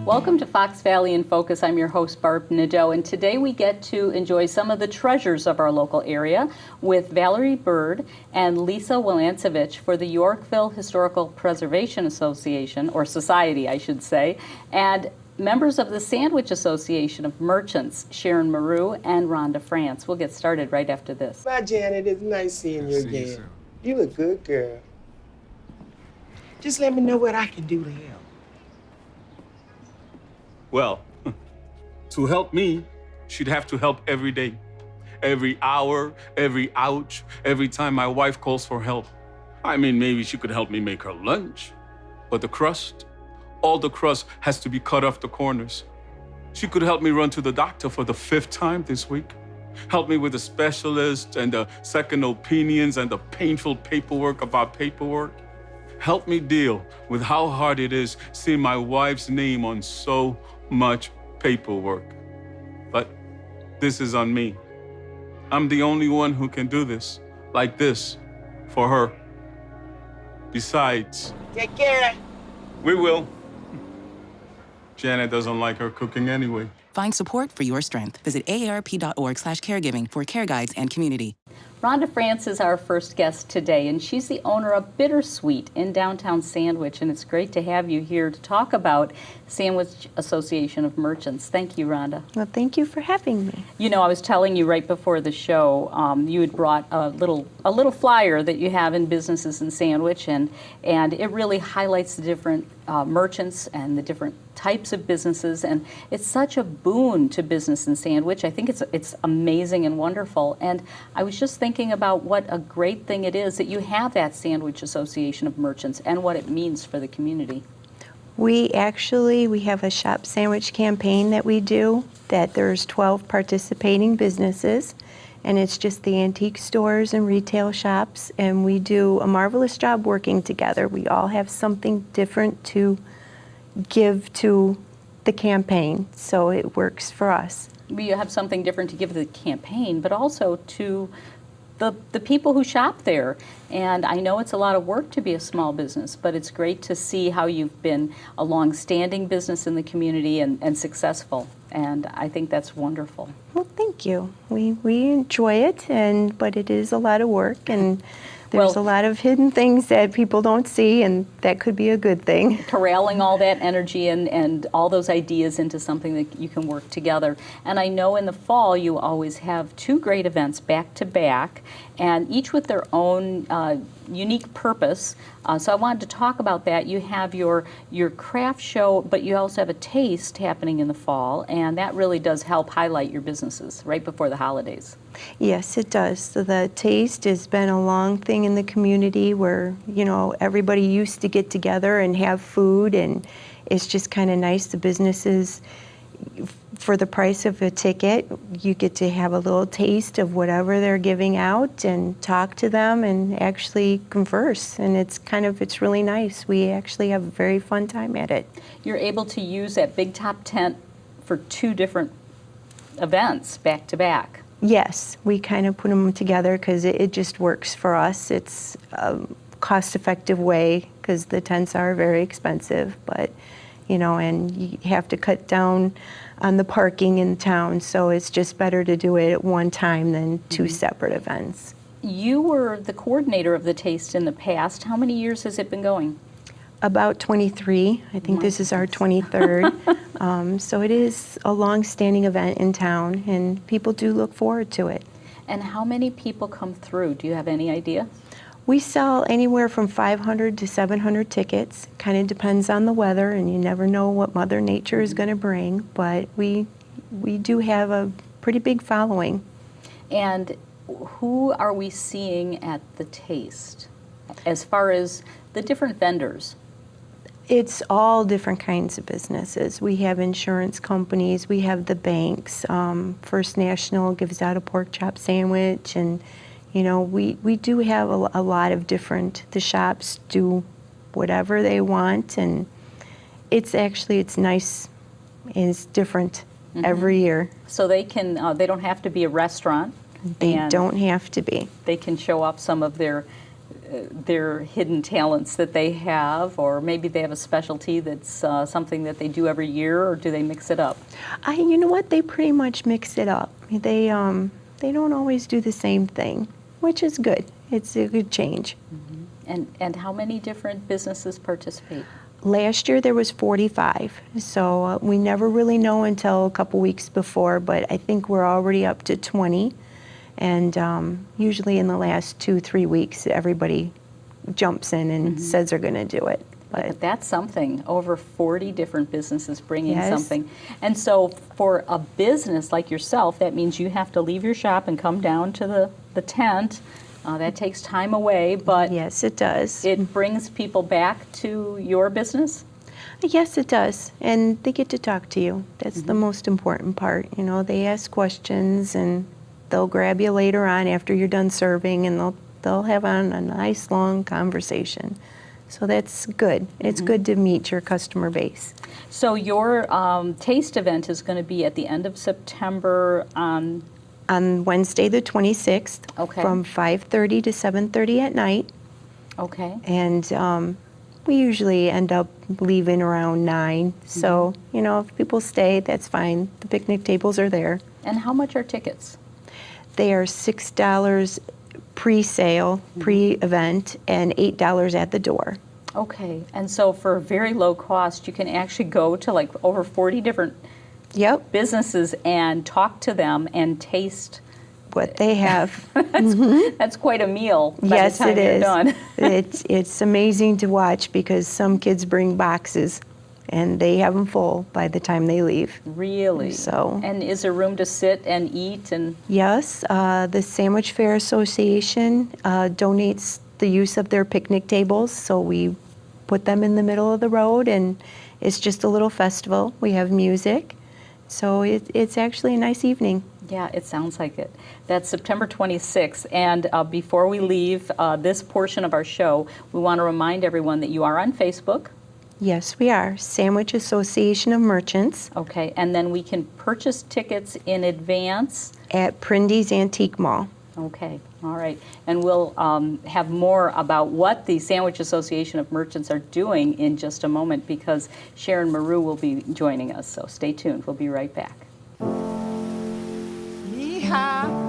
Welcome to Fox Valley in Focus. I'm your host, Barb Nadeau, and today we get to enjoy some of the treasures of our local area with Valerie Bird and Lisa Wilancevich for the Yorkville Historical Preservation Association, or Society, I should say, and members of the Sandwich Association of Merchants, Sharon Maru and Rhonda France. We'll get started right after this. Bye, Janet. It's nice seeing you again. You a good girl. Just let me know what I can do to help. Well, to help me, she'd have to help every day. Every hour, every ouch, every time my wife calls for help. I mean, maybe she could help me make her lunch. But the crust, all the crust has to be cut off the corners. She could help me run to the doctor for the 5th time this week. Help me with the specialist and the second opinions and the painful paperwork about paperwork. Help me deal with how hard it is seeing my wife's name on so much paperwork. But this is on me. I'm the only one who can do this, like this, for her. Besides, Take care. we will. Janet doesn't like her cooking anyway. Find support for your strength. Visit aarp.org/caregiving for care guides and community. Rhonda France is our first guest today, and she's the owner of Bittersweet in downtown Sandwich, and it's great to have you here to talk about Sandwich Association of Merchants. Thank you, Rhonda. Well, thank you for having me. You know, I was telling you right before the show, you had brought a little flyer that you have in businesses in Sandwich, and it really highlights the different merchants and the different types of businesses, and it's such a boon to business in Sandwich. I think it's amazing and wonderful, and I was just thinking about what a great thing it is that you have that Sandwich Association of Merchants and what it means for the community. We have a shop sandwich campaign that we do, that there's 12 participating businesses, and it's just the antique stores and retail shops, and we do a marvelous job working together. We all have something different to give to the campaign, so it works for us. You have something different to give the campaign, but also to the people who shop there. And I know it's a lot of work to be a small business, but it's great to see how you've been a long-standing business in the community and successful. And I think that's wonderful. Well, thank you. We enjoy it, but it is a lot of work, and there's a lot of hidden things that people don't see, and that could be a good thing. Corralling all that energy and all those ideas into something that you can work together. And I know in the fall you always have 2 great events back to back, and each with their own unique purpose. So I wanted to talk about that. You have your craft show, but you also have a taste happening in the fall, and that really does help highlight your businesses right before the holidays. Yes, it does. So the taste has been a long thing in the community where, everybody used to get together and have food, and it's just kind of nice. The businesses, for the price of a ticket, you get to have a little taste of whatever they're giving out and talk to them and actually converse. And it's really nice. We actually have a very fun time at it. You're able to use that big top tent for 2 different events back to back. Yes, we kind of put them together because it just works for us. It's a cost-effective way because the tents are very expensive, but and you have to cut down on the parking in town, so it's just better to do it at one time than 2 separate events. You were the coordinator of the Taste in the past. How many years has it been going? About 23. I think this is our 23rd. So it is a long-standing event in town, and people do look forward to it. And how many people come through? Do you have any idea? We sell anywhere from 500 to 700 tickets. Kind of depends on the weather, and you never know what Mother Nature is going to bring, but we do have a pretty big following. And who are we seeing at the Taste as far as the different vendors? It's all different kinds of businesses. We have insurance companies, we have the banks. First National gives out a pork chop sandwich, and we do have a lot of different, the shops do whatever they want, and it's nice and it's different every year. So they don't have to be a restaurant. They don't have to be. They can show off some of their their hidden talents that they have, or maybe they have a specialty that's something that they do every year, or do they mix it up? You know what? They pretty much mix it up. They don't always do the same thing, which is good. It's a good change. And how many different businesses participate? Last year there was 45, so we never really know until a couple weeks before, but I think we're already up to 20. And usually in the last 2-3 weeks, everybody jumps in and says they're going to do it. But that's something. Over 40 different businesses bring in Yes. something. And so for a business like yourself, that means you have to leave your shop and come down to the tent. That takes time away, but Yes, it does. it brings people back to your business? Yes, it does. And they get to talk to you. That's the most important part. You know, they ask questions and they'll grab you later on after you're done serving, and they'll have on a nice long conversation. So that's good. It's good to meet your customer base. So your taste event is going to be at the end of September on, On Wednesday, the 26th, Okay. from 5:30 to 7:30 at night. okay. And we usually end up leaving around 9. So, you know, if people stay, that's fine. The picnic tables are there. And how much are tickets? They are $6 pre-sale, pre-event, and $8 at the door. Okay. And so for a very low cost, you can actually go to like over 40 different Yep, businesses and talk to them and taste. what they have. That's quite a meal by Yes, the time it you're is. done. It's amazing to watch because some kids bring boxes and they have them full by the time they leave. Really? So- And is there room to sit and eat and Yes, the Sandwich Fair Association donates the use of their picnic tables, so we put them in the middle of the road, and it's just a little festival. We have music, so it's actually a nice evening. Yeah, it sounds like it. That's September 26th. And before we leave this portion of our show, we want to remind everyone that you are on Facebook. Yes, we are. Sandwich Association of Merchants Okay. And then we can purchase tickets in advance. at Prindy's Antique Mall. Okay. All right. And we'll have more about what the Sandwich Association of Merchants are doing in just a moment, because Sharon Maru will be joining us. So stay tuned. We'll be right back. Yeehaw.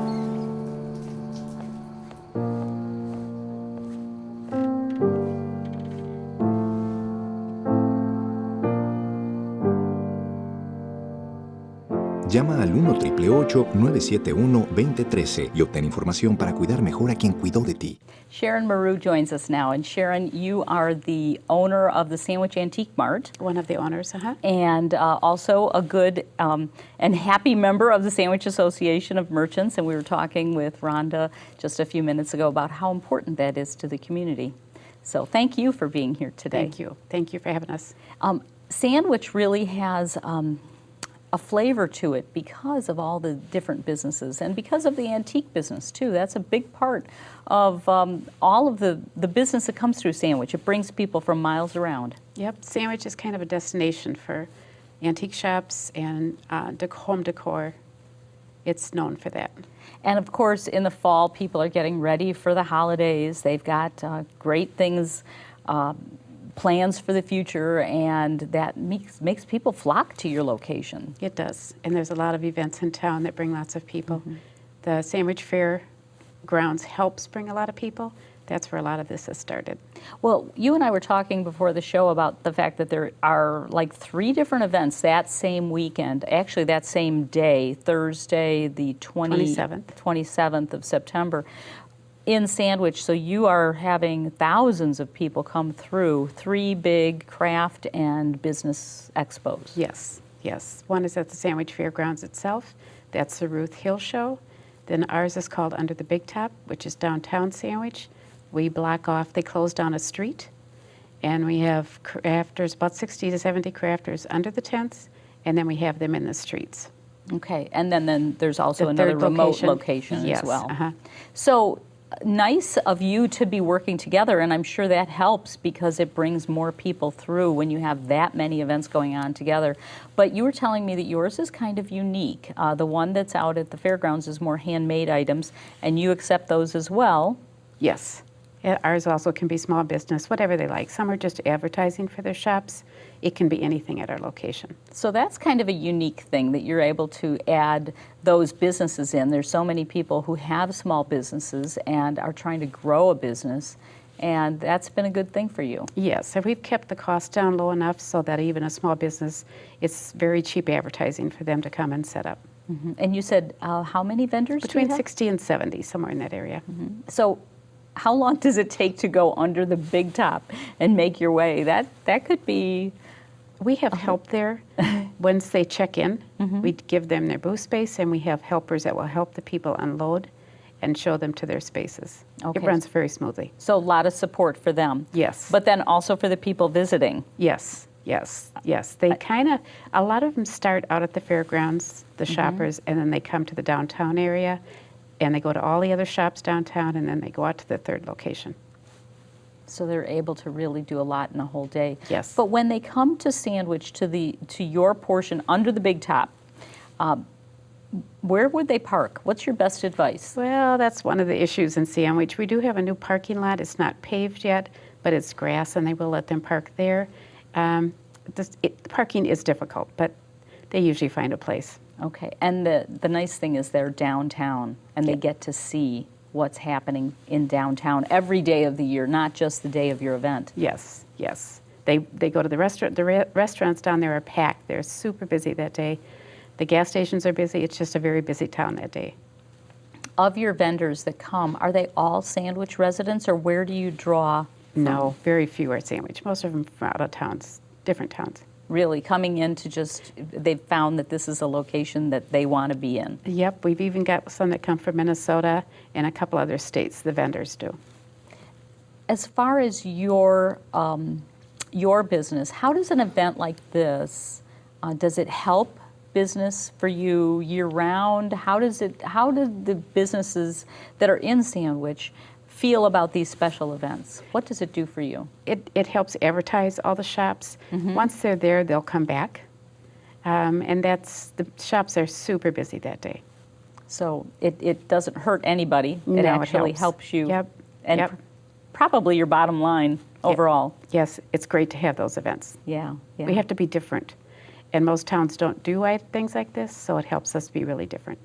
Llama al 1-888-971-2013 y obtén información para cuidar mejor a quien cuidó de ti. Sharon Maru joins us now. And Sharon, you are the owner of the Sandwich Antique Mart. One of the owners, And also a good and happy member of the Sandwich Association of Merchants. And we were talking with Rhonda just a few minutes ago about how important that is to the community. So thank you for being here today. Thank you. Thank you for having us. Sandwich really has a flavor to it because of all the different businesses and because of the antique business too. That's a big part of all of the business that comes through Sandwich. It brings people from miles around. Yep, Sandwich is kind of a destination for antique shops and home decor. It's known for that. And of course, in the fall, people are getting ready for the holidays. They've got great things, plans for the future, and that makes people flock to your location. It does. And there's a lot of events in town that bring lots of people. The Sandwich Fair grounds helps bring a lot of people. That's where a lot of this has started. Well, you and I were talking before the show about the fact that there are like 3 different events that same weekend, actually that same day, Thursday, the 27th of September, in Sandwich. So you are having thousands of people come through 3 big craft and business expos. Yes, yes. One is at the Sandwich Fairgrounds itself. That's the Ruth Hill Show. Then ours is called Under the Big Top, which is downtown Sandwich. We block off, they close down a street, and we have crafters, about 60 to 70 crafters under the tents, and then we have them in the streets. Okay, and then there's also The another third remote location Yes, as well. uh-huh. So nice of you to be working together, and I'm sure that helps because it brings more people through when you have that many events going on together. But you were telling me that yours is kind of unique. The one that's out at the fairgrounds is more handmade items, and you accept those as well. Yes, Ours also can be small business, whatever they like. Some are just advertising for their shops. It can be anything at our location. So that's kind of a unique thing that you're able to add those businesses in. There's so many people who have small businesses and are trying to grow a business, and that's been a good thing for you. Yes, and we've kept the cost down low enough so that even a small business, it's very cheap advertising for them to come and set up. And you said how many vendors do you Between have? 60 and 70, somewhere in that area. So how long does it take to go under the big top and make your way? That could be... We have help there. Once they check in, we give them their booth space, and we have helpers that will help the people unload and show them to their spaces. Okay. It runs very smoothly. So a lot of support for them. Yes. But then also for the people visiting. Yes, yes, yes. They a lot of them start out at the fairgrounds, the shoppers, and then they come to the downtown area, and they go to all the other shops downtown, and then they go out to the third location. So they're able to really do a lot in a whole day. Yes. But when they come to Sandwich, to your portion under the big top, where would they park? What's your best advice? Well, that's one of the issues in Sandwich. We do have a new parking lot. It's not paved yet, but it's grass, and they will let them park there. Parking is difficult, but they usually find a place. Okay. And the nice thing is they're downtown, and they get to see what's happening in downtown every day of the year, not just the day of your event. Yes, yes. They go to the restaurant. The restaurants down there are packed. They're super busy that day. The gas stations are busy. It's just a very busy town that day. Of your vendors that come, are they all Sandwich residents, or where do you draw? No, very few are Sandwich. Most of them from out of towns, different towns. Really coming in to they've found that this is a location that they want to be in. Yep, we've even got some that come from Minnesota and a couple other states, the vendors do. As far as your business, how does an event like this, does it help business for you year-round? How do the businesses that are in Sandwich feel about these special events? What does it do for you? It helps advertise all the shops. Once they're there, they'll come back. And the shops are super busy that day. So it doesn't hurt anybody. It No, it actually helps you. Yep. And Yep. probably your bottom line overall. Yes, it's great to have those events. Yeah. We have to be different. And most towns don't do things like this, so it helps us be really different.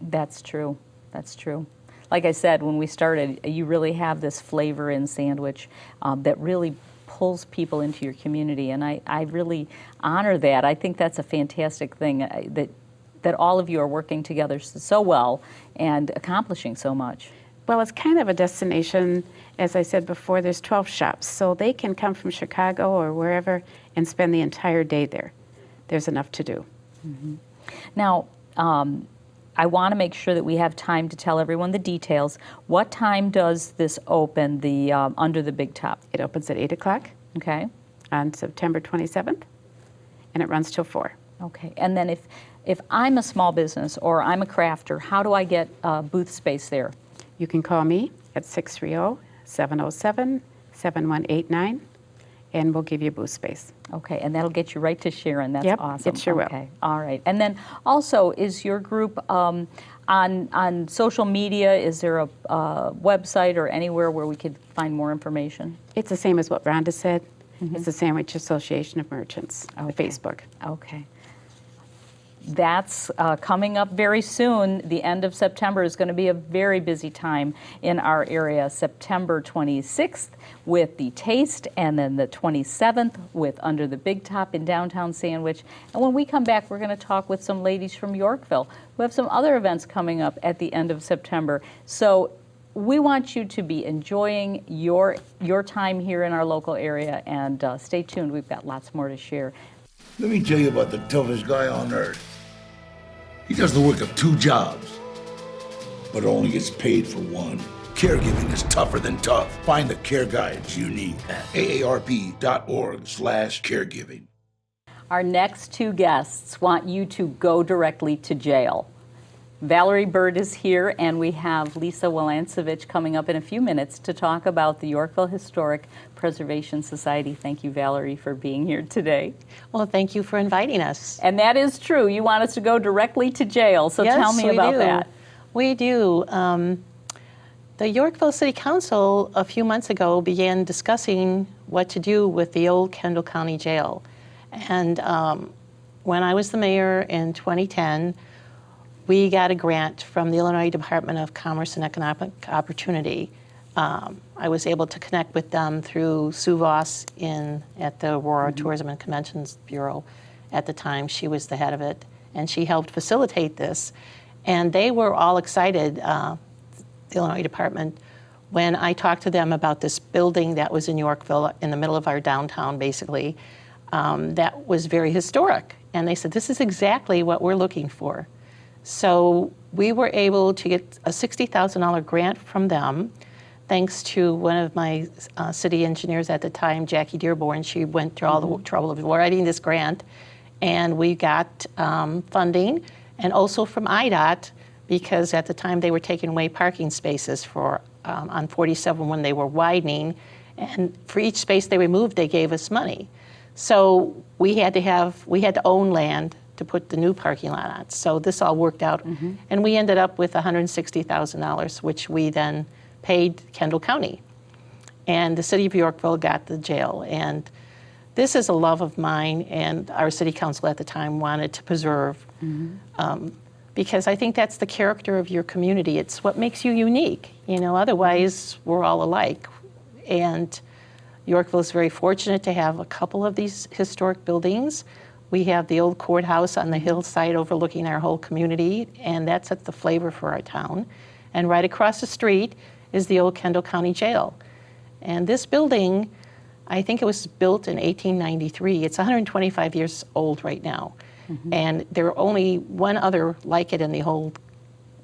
That's true. That's true. Like I said, when we started, you really have this flavor in Sandwich that really pulls people into your community, and I really honor that. I think that's a fantastic thing, that all of you are working together so well and accomplishing so much. Well, it's kind of a destination. As I said before, there's 12 shops, so they can come from Chicago or wherever and spend the entire day there. There's enough to do. Now, I want to make sure that we have time to tell everyone the details. What time does this open, the Under the Big Top? It opens at 8 o'clock Okay. on September 27th, and it runs till 4. Okay. And then if I'm a small business or I'm a crafter, how do I get booth space there? You can call me at 630-707-7189, and we'll give you booth space. Okay, and that'll get you right to Sharon. That's Yep, awesome. it sure will. Okay, all right. And then also, is your group on social media? Is there a website or anywhere where we could find more information? It's the same as what Rhonda said. It's the Sandwich Association of Merchants, the Okay. Facebook. Okay. That's coming up very soon. The end of September is going to be a very busy time in our area. September 26th with the Taste, and then the 27th with Under the Big Top in downtown Sandwich. And when we come back, we're going to talk with some ladies from Yorkville who have some other events coming up at the end of September. So we want you to be enjoying your time here in our local area, and stay tuned. We've got lots more to share. Let me tell you about the toughest guy on earth. He does the work of 2 jobs, but only gets paid for one. Caregiving is tougher than tough. Find the care guides you need at aarp.org/caregiving. Our next 2 guests want you to go directly to jail. Valerie Bird is here, and we have Lisa Walancevich coming up in a few minutes to talk about the Yorkville Historic Preservation Society. Thank you, Valerie, for being here today. Well, thank you for inviting us. And that is true. You want us to go directly to jail, so Yes, tell me we about do. that. We do. The Yorkville City Council a few months ago began discussing what to do with the old Kendall County Jail. And when I was the mayor in 2010, we got a grant from the Illinois Department of Commerce and Economic Opportunity. I was able to connect with them through Sue Voss at the Aurora Tourism and Conventions Bureau. At the time, she was the head of it, and she helped facilitate this. And they were all excited, the Illinois Department, when I talked to them about this building that was in Yorkville, in the middle of our downtown, basically, that was very historic. And they said, this is exactly what we're looking for. So we were able to get a $60,000 grant from them, thanks to one of my city engineers at the time, Jackie Dearborn. She went through all the trouble of writing this grant, and we got funding, and also from IDOT, because at the time they were taking away parking spaces for on 47 when they were widening, and for each space they removed, they gave us money. So we had to own land to put the new parking lot on. So this all worked out, and we ended up with $160,000, which we then paid Kendall County. And the city of Yorkville got the jail. And this is a love of mine, and our city council at the time wanted to preserve, because I think that's the character of your community. It's what makes you unique. You know, otherwise we're all alike. And Yorkville is very fortunate to have a couple of these historic buildings. We have the old courthouse on the hillside overlooking our whole community, and that sets the flavor for our town. And right across the street is the old Kendall County Jail. And this building, I think it was built in 1893. It's 125 years old right now. And there are only one other like it in the whole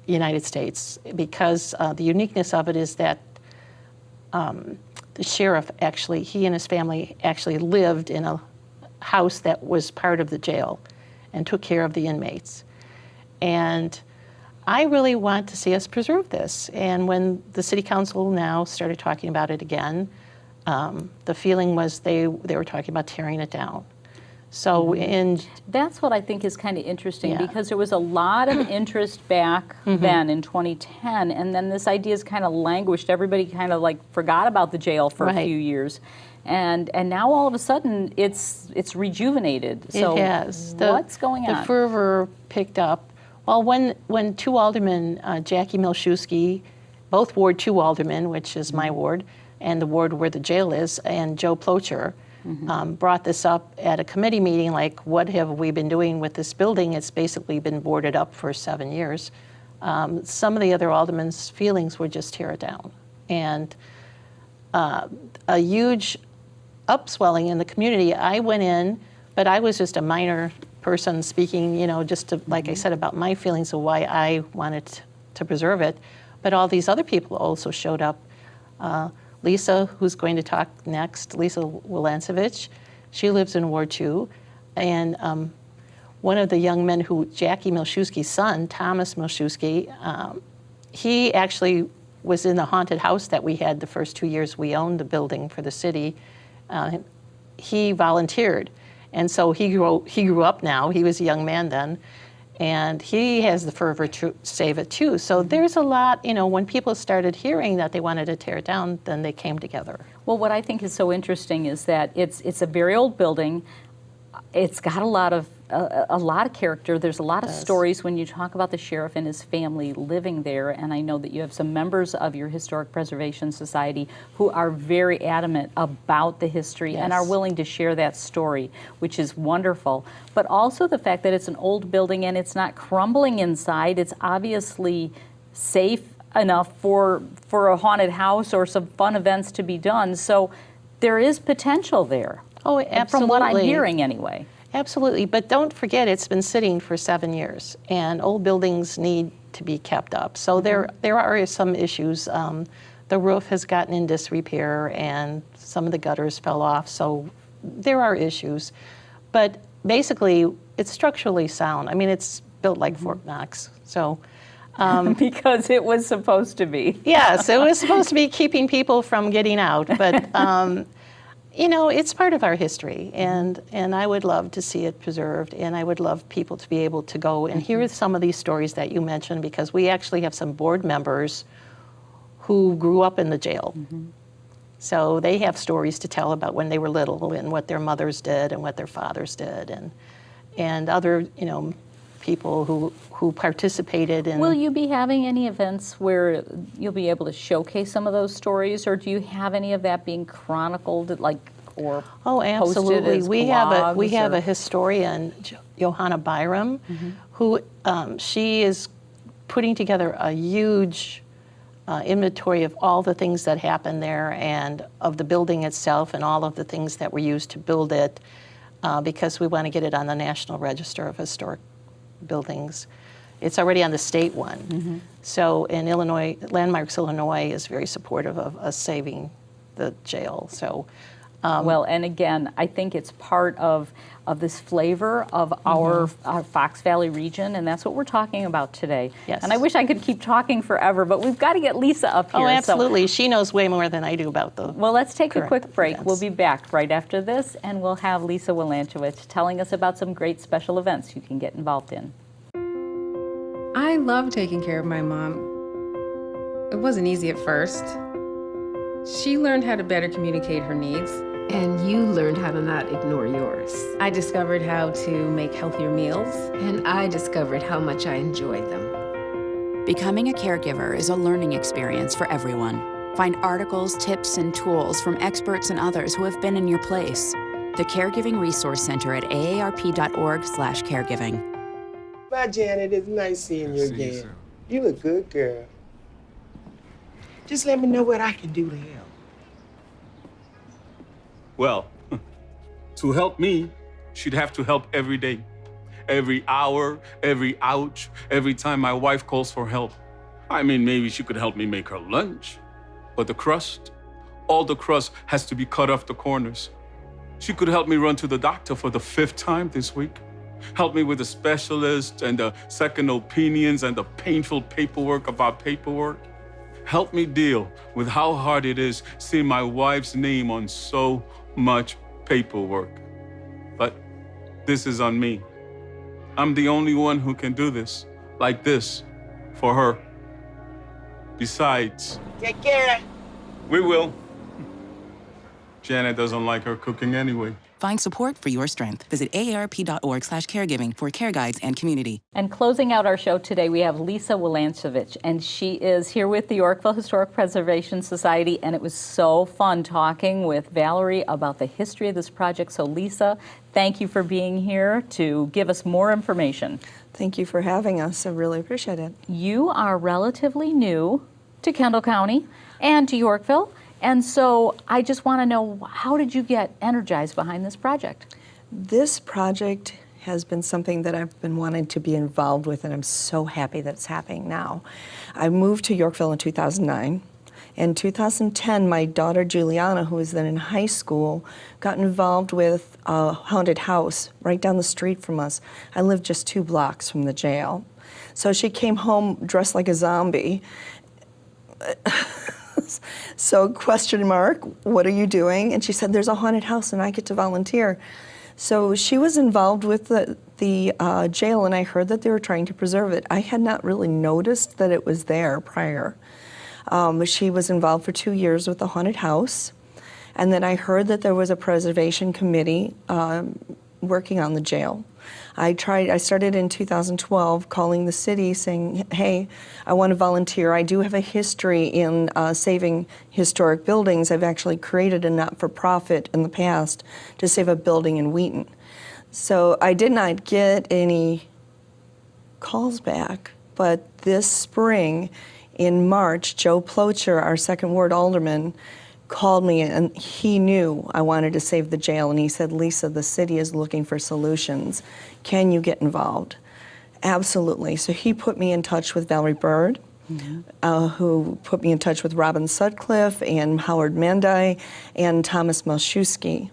United States, because the uniqueness of it is that the sheriff actually, he and his family actually lived in a house that was part of the jail and took care of the inmates. And I really want to see us preserve this. And when the city council now started talking about it again, the feeling was they were talking about tearing it down. So that's what I think is kind of interesting, Yeah. because there was a lot of interest back then in 2010, and then this idea has kind of languished. Everybody kind of like forgot about the jail for a Right. few years. And now all of a sudden it's rejuvenated. So it has. what's going on? The fervor picked up. Well, when two aldermen, Jackie Milszewski, both Ward 2 aldermen, which is my ward, and the ward where the jail is, and Joe Plocher, brought this up at a committee meeting, like, what have we been doing with this building? It's basically been boarded up for 7 years. Some of the other aldermen's feelings were just tear it down. And a huge upswelling in the community. I went in, but I was just a minor person speaking, you know, just to, like I said, about my feelings of why I wanted to preserve it. But all these other people also showed up. Lisa, who's going to talk next, Lisa Wilancevich, she lives in Ward 2. And one of the young men Jackie Milszewski's son, Thomas Milszewski, he actually was in the haunted house that we had the first 2 years we owned the building for the city. He volunteered. And so he grew up now. He was a young man then. And he has the fervor to save it too. So there's a lot, you know, when people started hearing that they wanted to tear it down, then they came together. Well, what I think is so interesting is that it's a very old building. It's got a lot of character. There's a lot of stories when you talk about the sheriff and his family living there. And I know that you have some members of your Historic Preservation Society who are very adamant about the history and are willing to share that story, which is wonderful. But also the fact that it's an old building and it's not crumbling inside. It's obviously safe enough for a haunted house or some fun events to be done. So there is potential there. Oh, absolutely. From what I'm hearing anyway. Absolutely, but don't forget it's been sitting for 7 years, and old buildings need to be kept up. So there are some issues. The roof has gotten in disrepair, and some of the gutters fell off, so there are issues. But basically, it's structurally sound. I mean, it's built like Fort Knox, so. Because it was supposed to be. Yes, it was supposed to be keeping people from getting out, but you know, it's part of our history, and I would love to see it preserved, and I would love people to be able to go and hear some of these stories that you mentioned, because we actually have some board members who grew up in the jail. So they have stories to tell about when they were little and what their mothers did and what their fathers did, and other, people who participated in. Will you be having any events where you'll be able to showcase some of those stories, or do you have any of that being chronicled, or Oh, posted absolutely. as We have blogs, a historian, Johanna Byram, who she is putting together a huge inventory of all the things that happened there and of the building itself and all of the things that were used to build it, because we want to get it on the National Register of Historic Buildings. It's already on the state one. So in Illinois, Landmarks Illinois is very supportive of us saving the jail. So. Well, and again, I think it's part of this flavor of our Fox Valley region, and that's what we're talking about today. Yes. And I wish I could keep talking forever, but we've got to get Lisa up here. Oh, So- absolutely. She knows way more than I do about the. well, let's take a current quick break. events. We'll be back right after this, and we'll have Lisa Wilanchowicz telling us about some great special events you can get involved in. I love taking care of my mom. It wasn't easy at first. She learned how to better communicate her needs. And you learned how to not ignore yours. I discovered how to make healthier meals, and I discovered how much I enjoyed them. Becoming a caregiver is a learning experience for everyone. Find articles, tips, and tools from experts and others who have been in your place. The Caregiving Resource Center at aarp.org/caregiving. Bye, Janet. It's nice seeing you again. You a good girl. Just let me know what I can do to help. Well, to help me, she'd have to help every day. Every hour, every ouch, every time my wife calls for help. I mean, maybe she could help me make her lunch. But the crust, all the crust has to be cut off the corners. She could help me run to the doctor for the 5th time this week. Help me with the specialist and the second opinions and the painful paperwork about paperwork. Help me deal with how hard it is seeing my wife's name on so much paperwork. But this is on me. I'm the only one who can do this, like this, for her. Besides, Take care. we will. Janet doesn't like her cooking anyway. Find support for your strength. Visit aarp.org/caregiving for care guides and community. And closing out our show today, we have Lisa Wilanchowicz, and she is here with the Yorkville Historic Preservation Society, and it was so fun talking with Valerie about the history of this project. So Lisa, thank you for being here to give us more information. Thank you for having us. I really appreciate it. You are relatively new to Kendall County and to Yorkville, and so I just want to know, how did you get energized behind this project? This project has been something that I've been wanting to be involved with, and I'm so happy that it's happening now. I moved to Yorkville in 2009. In 2010, my daughter Juliana, who was then in high school, got involved with a haunted house right down the street from us. I lived just 2 blocks from the jail. So she came home dressed like a zombie. So question mark, what are you doing? And she said, there's a haunted house and I get to volunteer. So she was involved with the jail, and I heard that they were trying to preserve it. I had not really noticed that it was there prior. She was involved for 2 years with the haunted house, and then I heard that there was a preservation committee working on the jail. I started in 2012 calling the city saying, hey, I want to volunteer. I do have a history in saving historic buildings. I've actually created a not-for-profit in the past to save a building in Wheaton. So I did not get any calls back, but this spring, in March, Joe Plocher, our 2nd Ward alderman, called me, and he knew I wanted to save the jail, and he said, Lisa, the city is looking for solutions. Can you get involved? Absolutely. So he put me in touch with Valerie Bird, who put me in touch with Robin Sutcliffe and Howard Mandai and Thomas Malszewski.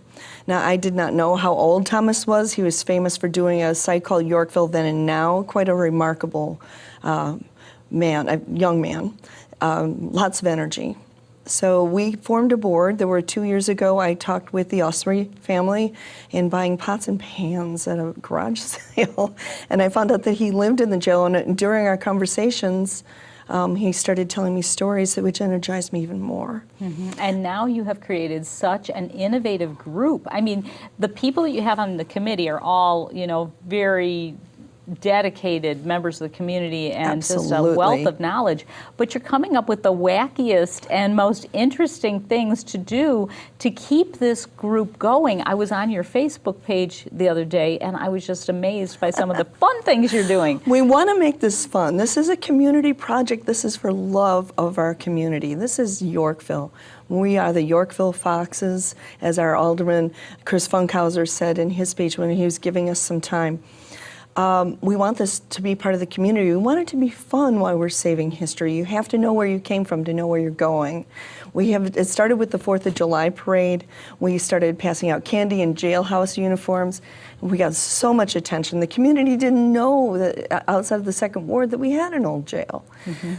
Now, I did not know how old Thomas was. He was famous for doing a site called Yorkville Then and Now, quite a remarkable man, a young man, lots of energy. So we formed a board. There were 2 years ago, I talked with the Osprey family in buying pots and pans at a garage sale, and I found out that he lived in the jail, and during our conversations, he started telling me stories which energized me even more. And now you have created such an innovative group. I mean, the people that you have on the committee are all, you know, very dedicated members of the community and just a Absolutely. wealth of knowledge. But you're coming up with the wackiest and most interesting things to do to keep this group going. I was on your Facebook page the other day and I was just amazed by some of the fun things you're doing. We want to make this fun. This is a community project. This is for love of our community. This is Yorkville. We are the Yorkville Foxes, as our Alderman Chris Funkhauser said in his speech when he was giving us some time. We want this to be part of the community. We want it to be fun while we're saving history. You have to know where you came from to know where you're going. It started with the 4th of July parade. We started passing out candy and jailhouse uniforms. We got so much attention. The community didn't know that outside of the Second Ward that we had an old jail.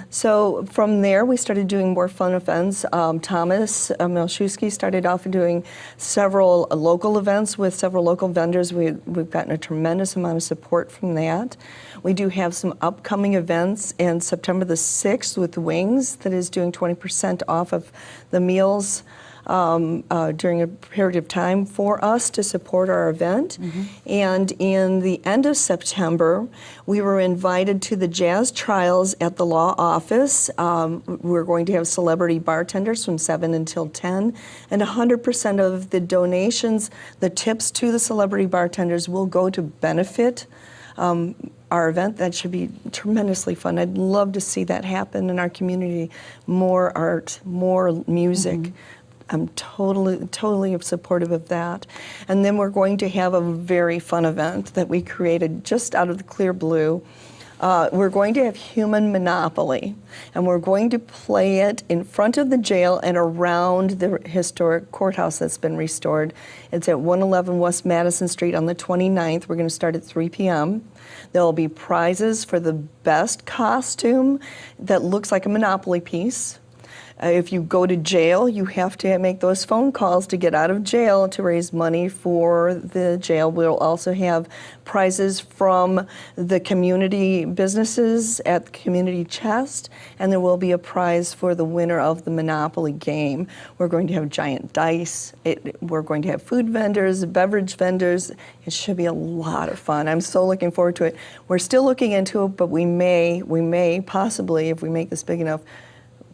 So from there, we started doing more fun events. Thomas Milszewski started off doing several local events with several local vendors. We've gotten a tremendous amount of support from that. We do have some upcoming events in September the 6th with Wings that is doing 20% off of the meals during a period of time for us to support our event. And in the end of September, we were invited to the jazz trials at the law office. We're going to have celebrity bartenders from 7 until 10, and 100% of the donations, the tips to the celebrity bartenders will go to benefit our event. That should be tremendously fun. I'd love to see that happen in our community. More art, more music. I'm totally supportive of that. And then we're going to have a very fun event that we created just out of the clear blue. We're going to have Human Monopoly, and we're going to play it in front of the jail and around the historic courthouse that's been restored. It's at 111 West Madison Street on the 29th. We're going to start at 3 p.m. There will be prizes for the best costume that looks like a Monopoly piece. If you go to jail, you have to make those phone calls to get out of jail to raise money for the jail. We'll also have prizes from the community businesses at the community chest, and there will be a prize for the winner of the Monopoly game. We're going to have giant dice. We're going to have food vendors, beverage vendors. It should be a lot of fun. I'm so looking forward to it. We're still looking into it, but we may possibly, if we make this big enough,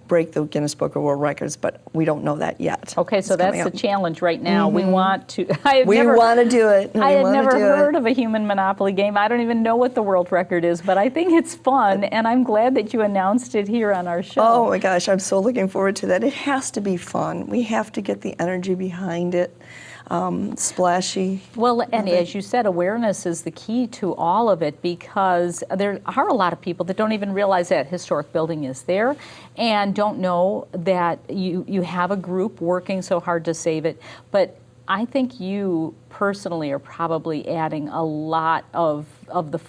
break the Guinness Book of World Records, but we don't know that yet. Okay, so that's the challenge right now. We want to. We want to do it. I had never heard of a human Monopoly game. I don't even know what the world record is, but I think it's fun, and I'm glad that you announced it here on our show. Oh my gosh, I'm so looking forward to that. It has to be fun. We have to get the energy behind it. Splashy. Well, and as you said, awareness is the key to all of it, because there are a lot of people that don't even realize that historic building is there and don't know that you have a group working so hard to save it. But I think you personally are probably adding a lot of the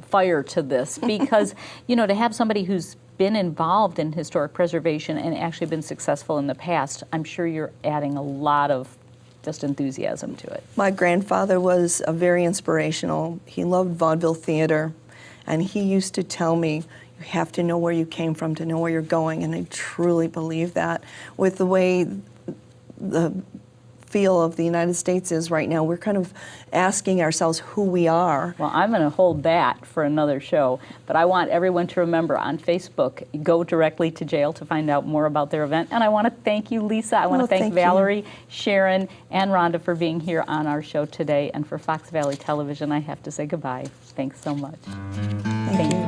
fire to this, because you know, to have somebody who's been involved in historic preservation and actually been successful in the past, I'm sure you're adding a lot of just enthusiasm to it. My grandfather was very inspirational. He loved vaudeville theater, and he used to tell me, you have to know where you came from to know where you're going, and I truly believe that. With the way the feel of the United States is right now, we're kind of asking ourselves who we are. Well, I'm going to hold that for another show, but I want everyone to remember, on Facebook, go directly to jail to find out more about their event. And I want to thank you, Lisa. I want to thank Valerie, Sharon, and Rhonda for being here on our show today. And for Fox Valley Television, I have to say goodbye. Thanks so much. Thank you.